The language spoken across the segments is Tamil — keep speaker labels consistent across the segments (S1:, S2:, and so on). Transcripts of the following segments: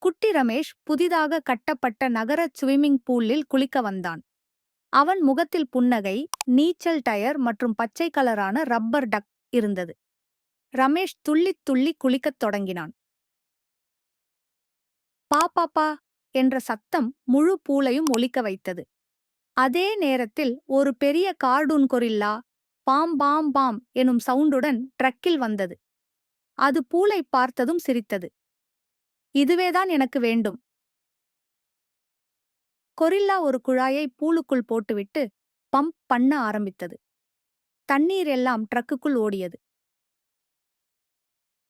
S1: குட்டி ரமேஷ் புதிதாக கட்டப்பட்ட நகர ஸ்விம்மிங் பூலில் குளிக்க வந்தான். அவன் முகத்தில் புன்னகை, நீச்சல் டயர் மற்றும் பச்சை கலரான ரப்பர் டக் இருந்தது. ரமேஷ் துள்ளித் துள்ளி குளிக்கத் தொடங்கினான். பா பா பா என்ற சத்தம் முழு பூலையும் ஒலிக்க வைத்தது. அதே நேரத்தில் ஒரு பெரிய cartoon gorilla bam bam bam எனும் சவுண்டுடன் ட்ரக்கில் வந்தது. அது பூலை பார்த்ததும் சிரித்தது. இதுவேதான் எனக்கு வேண்டும். கொரில்லா ஒரு குழாயை பூலுக்குள் போட்டுவிட்டு பம்ப் பண்ண ஆரம்பித்தது. தண்ணீர் எல்லாம் ட்ரக்குக்குள் ஓடியது.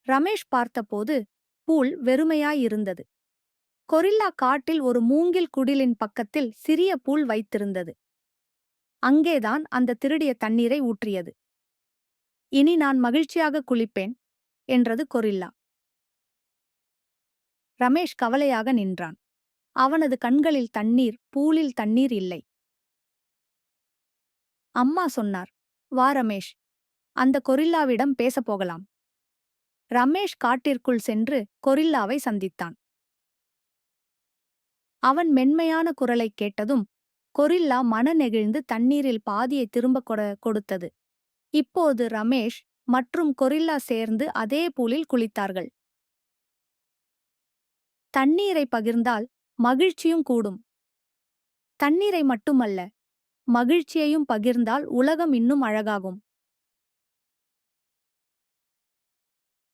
S1: ரமேஷ் பார்த்தபோது பூல் வெறுமையாயிருந்தது. கொரில்லா காட்டில் ஒரு மூங்கில் குடிலின் பக்கத்தில் சிறிய பூல் வைத்திருந்தது. அங்கேதான் அந்த திருடிய தண்ணீரை ஊற்றியது. இனி நான் மகிழ்ச்சியாக குளிப்பேன் என்றது கொரில்லா. ரமேஷ் கவலையாக நின்றான். அவனது கண்களில் தண்ணீர், பூலில் தண்ணீர் இல்லை. அம்மா சொன்னார், வா ரமேஷ், அந்த கொரில்லாவிடம் பேசப் போகலாம். ரமேஷ் காட்டிற்குள் சென்று கொரில்லாவை சந்தித்தான். அவன் மென்மையான குரலைக் கேட்டதும் கொரில்லா மனநெகிழ்ந்து தண்ணீரில் பாதியை திரும்பக் கொடுத்தது. இப்போது ரமேஷ் மற்றும் கொரில்லா சேர்ந்து அதே பூலில் குளித்தார்கள். தண்ணீரை பகிர்ந்தால் மகிழ்ச்சியும் கூடும். தண்ணீரை மட்டுமல்ல, மகிழ்ச்சியையும் பகிர்ந்தால் உலகம் இன்னும் அழகாகும்.